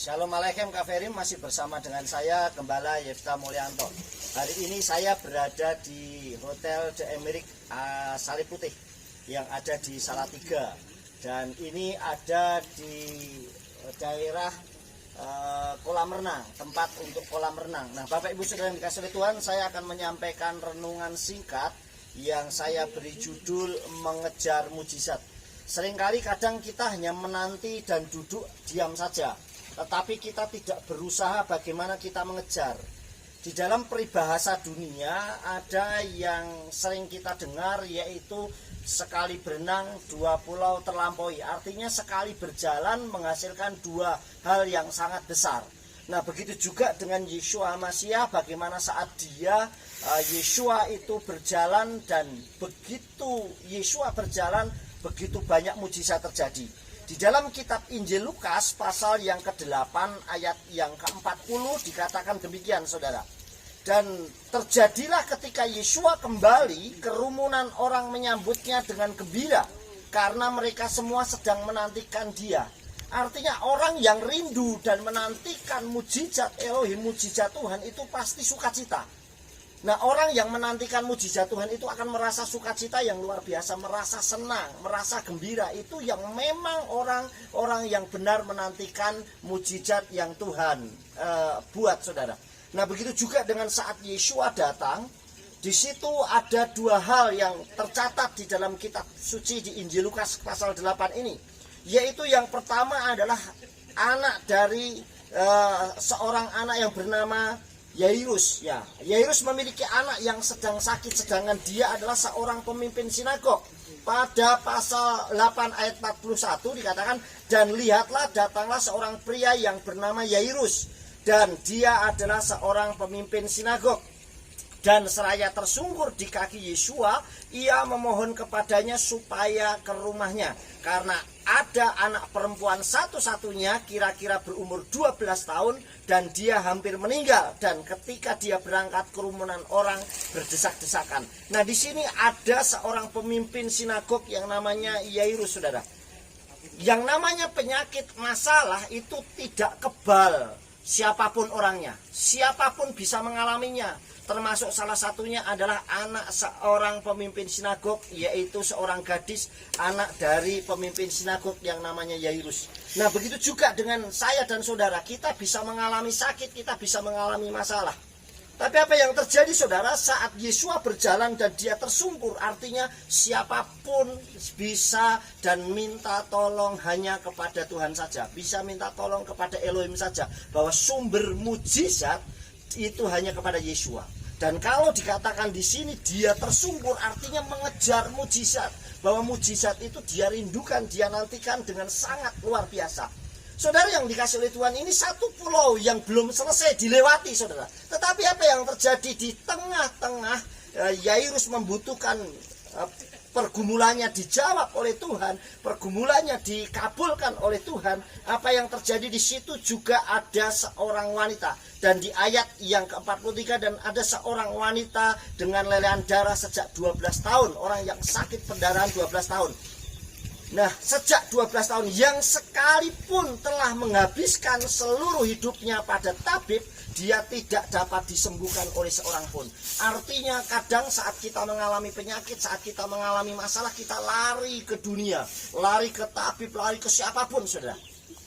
Shalom Alaikum Kak Ferry, masih bersama dengan saya Gembala Yefta Mulyanto. Hari ini saya berada di Hotel The Emirates Salib Putih yang ada di Salatiga. Dan ini ada di daerah kolam renang, tempat untuk kolam renang. Nah Bapak Ibu Saudara yang dikasih oleh Tuhan, saya akan menyampaikan renungan singkat yang saya beri judul Mengejar Mujizat. Seringkali kadang kita hanya menanti dan duduk diam saja, tetapi kita tidak berusaha bagaimana kita mengejar. Di dalam peribahasa dunia ada yang sering kita dengar, yaitu sekali berenang dua pulau terlampaui. Artinya sekali berjalan menghasilkan dua hal yang sangat besar. Nah begitu juga dengan Yeshua Masiah, bagaimana saat dia Yeshua itu berjalan, dan begitu Yeshua berjalan begitu banyak mujizat terjadi. Di dalam kitab Injil Lukas pasal yang ke-8 ayat yang ke-40 dikatakan demikian saudara. Dan terjadilah ketika Yeshua kembali, kerumunan orang menyambutnya dengan gembira karena mereka semua sedang menantikan dia. Artinya orang yang rindu dan menantikan mujizat Elohim, mujizat Tuhan itu pasti sukacita. Nah orang yang menantikan mujizat Tuhan itu akan merasa sukacita yang luar biasa, merasa senang, merasa gembira. Itu yang memang orang yang benar menantikan mujizat yang Tuhan buat saudara. Nah begitu juga dengan saat Yeshua datang, di situ ada dua hal yang tercatat di dalam kitab suci di Injil Lukas pasal 8 ini. Yaitu yang pertama adalah anak dari seorang anak yang bernama Yairus. Ya, Yairus memiliki anak yang sedang sakit, sedangkan dia adalah seorang pemimpin sinagog. Pada pasal 8 ayat 41 dikatakan, dan lihatlah datanglah seorang pria yang bernama Yairus, dan dia adalah seorang pemimpin sinagog. Dan seraya tersungkur di kaki Yeshua, ia memohon kepadanya supaya ke rumahnya, karena ada anak perempuan satu-satunya kira-kira berumur 12 tahun dan dia hampir meninggal. Dan ketika dia berangkat, kerumunan orang berdesak-desakan. Nah di sini ada seorang pemimpin sinagog yang namanya Yairus saudara. Yang namanya penyakit masalah itu tidak kebal siapapun orangnya, siapapun bisa mengalaminya. Termasuk salah satunya adalah anak seorang pemimpin sinagog, yaitu seorang gadis, anak dari pemimpin sinagog yang namanya Yairus. Nah begitu juga dengan saya dan saudara, kita bisa mengalami sakit, kita bisa mengalami masalah. Tapi apa yang terjadi saudara saat Yeshua berjalan dan dia tersungkur, artinya siapapun bisa dan minta tolong hanya kepada Tuhan saja, bisa minta tolong kepada Elohim saja, bahwa sumber mujizat itu hanya kepada Yeshua. Dan kalau dikatakan di sini dia tersungkur, artinya mengejar mujizat, bahwa mujizat itu dia rindukan, dia nantikan dengan sangat luar biasa. Saudara yang dikasih oleh Tuhan, ini satu pulau yang belum selesai dilewati saudara. Tetapi apa yang terjadi di tengah-tengah Yairus membutuhkan pergumulannya dijawab oleh Tuhan, pergumulannya dikabulkan oleh Tuhan. Apa yang terjadi di situ juga ada seorang wanita. Dan di ayat yang ke-43, dan ada seorang wanita dengan lelehan darah sejak 12 tahun. Orang yang sakit pendarahan 12 tahun. Nah, sejak 12 tahun, yang sekalipun telah menghabiskan seluruh hidupnya pada tabib, dia tidak dapat disembuhkan oleh seorang pun. Artinya kadang saat kita mengalami penyakit, saat kita mengalami masalah, kita lari ke dunia, lari ke tabib, lari ke siapapun saudara.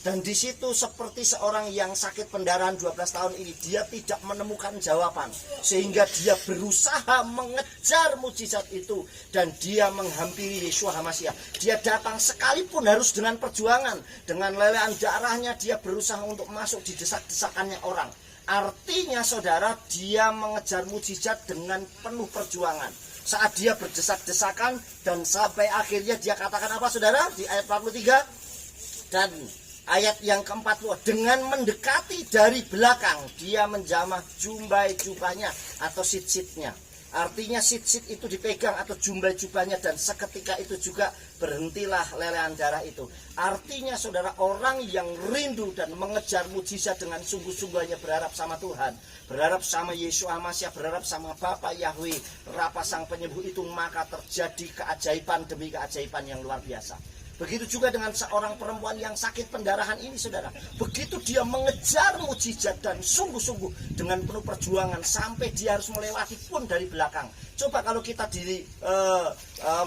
Dan di situ seperti seorang yang sakit pendarahan 12 tahun ini, dia tidak menemukan jawaban. Sehingga dia berusaha mengejar mujizat itu. Dan dia menghampiri Yeshua HaMashiach. Dia datang sekalipun harus dengan perjuangan. Dengan lelehan darahnya dia berusaha untuk masuk di desak-desakannya orang. Artinya saudara, dia mengejar mujizat dengan penuh perjuangan. Saat dia berdesak-desakan dan sampai akhirnya dia katakan apa saudara? Di ayat 43 dan ayat yang ke-40, dengan mendekati dari belakang, dia menjamah jumbai jubahnya atau sit-sitnya. Artinya sit-sit itu dipegang atau jumbai jubahnya, dan seketika itu juga berhentilah lelehan darah itu. Artinya saudara, orang yang rindu dan mengejar mujizat dengan sungguh-sungguhnya, berharap sama Tuhan, berharap sama Yeshua Masiah, berharap sama Bapa Yahweh, Rapa Sang Penyembuh itu, maka terjadi keajaiban demi keajaiban yang luar biasa. Begitu juga dengan seorang perempuan yang sakit pendarahan ini, saudara. Begitu dia mengejar mujizat dan sungguh-sungguh dengan penuh perjuangan sampai dia harus melewati pun dari belakang. Coba kalau kita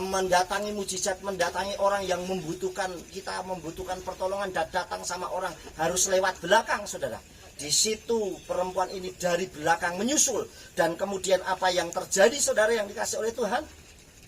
mendatangi mujizat, mendatangi orang yang membutuhkan, kita membutuhkan pertolongan dan datang sama orang harus lewat belakang, saudara. Di situ perempuan ini dari belakang menyusul, dan kemudian apa yang terjadi, saudara yang dikasih oleh Tuhan?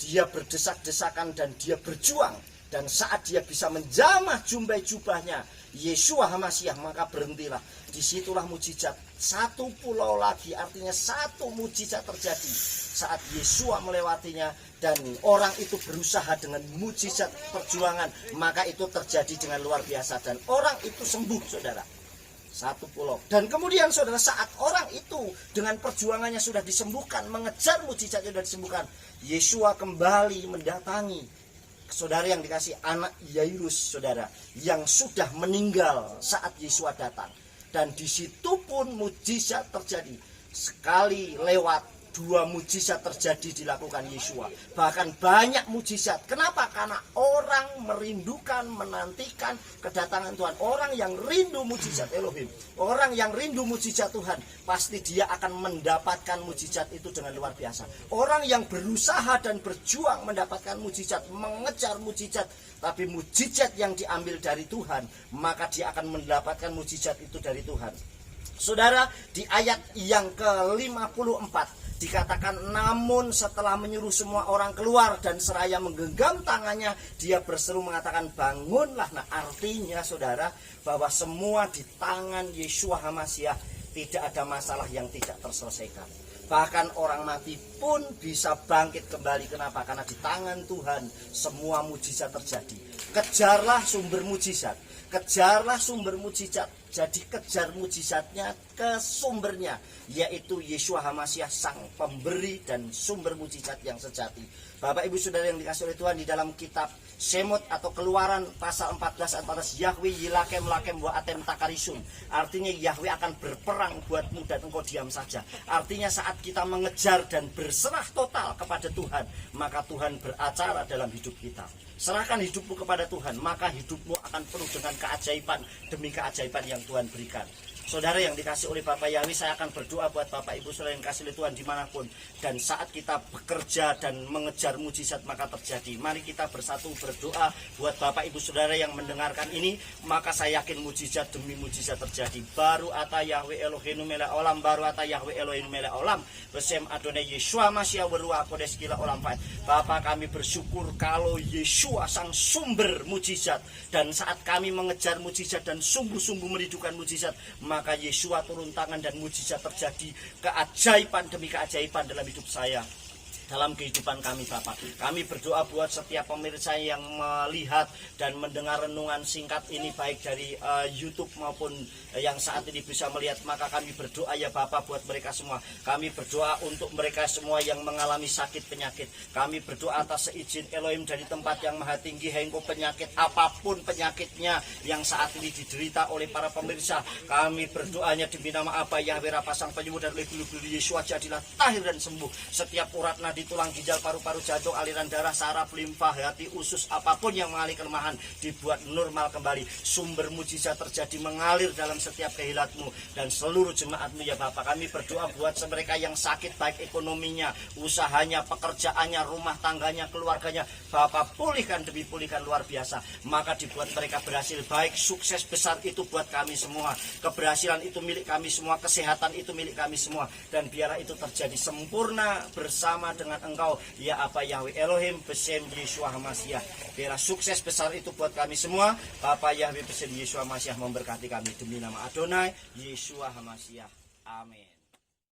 Dia berdesak-desakan dan dia berjuang. Dan saat dia bisa menjamah jubahnya Yeshua HaMashiach, maka berhentilah. Disitulah mujizat. Satu pulau lagi, artinya satu mujizat terjadi saat Yeshua melewatinya. Dan orang itu berusaha dengan mujizat perjuangan, maka itu terjadi dengan luar biasa. Dan orang itu sembuh, saudara. Satu pulau. Dan kemudian, saudara, saat orang itu dengan perjuangannya sudah disembuhkan, mengejar mujizatnya sudah disembuhkan, Yeshua kembali mendatangi saudara yang dikasih anak Yairus, saudara, yang sudah meninggal saat Yeshua datang. Dan di situ pun mujizat terjadi. Sekali lewat, dua mujizat terjadi dilakukan Yeshua. Bahkan banyak mujizat. Kenapa? Karena orang merindukan, menantikan kedatangan Tuhan. Orang yang rindu mujizat Elohim, orang yang rindu mujizat Tuhan, pasti dia akan mendapatkan mujizat itu dengan luar biasa. Orang yang berusaha dan berjuang mendapatkan mujizat, mengejar mujizat, tapi mujizat yang diambil dari Tuhan, maka dia akan mendapatkan mujizat itu dari Tuhan. Saudara, di ayat yang ke-54 dikatakan, namun setelah menyuruh semua orang keluar dan seraya menggenggam tangannya, dia berseru mengatakan, bangunlah. Nah, artinya, saudara, bahwa semua di tangan Yeshua HaMashiach, tidak ada masalah yang tidak terselesaikan. Bahkan orang mati pun bisa bangkit kembali. Kenapa? Karena di tangan Tuhan semua mujizat terjadi. Kejarlah sumber mujizat. Kejarlah sumber mujizat. Jadi kejar mujizatnya ke sumbernya, yaitu Yeshua HaMashiach, sang pemberi dan sumber mujizat yang sejati. Bapak Ibu Saudara yang dikasih oleh Tuhan, di dalam kitab Shemot atau Keluaran pasal 14 ayat 14, Yahweh yilakem lakem wa atem takarisun. Artinya Yahweh akan berperang buatmu dan engkau diam saja. Artinya saat kita mengejar dan berserah total kepada Tuhan, maka Tuhan beracara dalam hidup kita. Serahkan hidupmu kepada Tuhan, maka hidupmu akan penuh dengan keajaiban demi keajaiban yang Tuhan berikan. Saudara yang dikasih oleh Bapak Yahweh, saya akan berdoa buat Bapak Ibu Saudara yang dikasih oleh Tuhan dimanapun. Dan saat kita bekerja dan mengejar mujizat, maka terjadi. Mari kita bersatu berdoa buat Bapak Ibu Saudara yang mendengarkan ini, maka saya yakin mujizat demi mujizat terjadi. Baru ata Yahweh Eloheinu melech olam, baru ata Yahweh Eloheinu melech olam, besem Adonai Yeshua Mashiach berua kodes kila olam faid. Bapak, kami bersyukur kalau Yeshua sang sumber mujizat, dan saat kami mengejar mujizat dan sungguh-sungguh merindukan mujizat, maka Yeshua turun tangan dan mujizat terjadi. Keajaiban demi keajaiban dalam hidup saya, dalam kehidupan kami, Bapak. Kami berdoa buat setiap pemirsa yang melihat dan mendengar renungan singkat ini, baik dari YouTube maupun yang saat ini bisa melihat. Maka kami berdoa ya Bapak buat mereka semua. Kami berdoa untuk mereka semua yang mengalami sakit penyakit. Kami berdoa atas seizin Elohim dari tempat yang maha tinggi, hengko penyakit apapun penyakitnya yang saat ini diderita oleh para pemirsa. Kami berdoanya demi nama apa Yahweh Rapasang penyembuh, dan oleh bulu-bulu Yeshua jadilah tahir dan sembuh. Setiap urat nadi, tulang, ginjal, paru-paru, jantung, aliran darah, saraf, limfa, hati, usus, apapun yang mengalami kelemahan dibuat normal kembali. Sumber mujizat terjadi mengalir dalam setiap kehilatmu dan seluruh jemaatmu ya Bapak. Kami berdoa buat mereka yang sakit, baik ekonominya, usahanya, pekerjaannya, rumah tangganya, keluarganya. Bapak, pulihkan demi pulihkan luar biasa. Maka dibuat mereka berhasil, baik sukses besar itu buat kami semua. Keberhasilan itu milik kami semua, kesehatan itu milik kami semua. Dan biarlah itu terjadi sempurna bersama dengan Engkau ya apa Yahweh Elohim besem Yeshua HaMashiach. Biarlah sukses besar itu buat kami semua. Bapak Yahweh besem Yeshua HaMashiach memberkati kami demi nama Adonai Yeshua HaMashiach. Amin.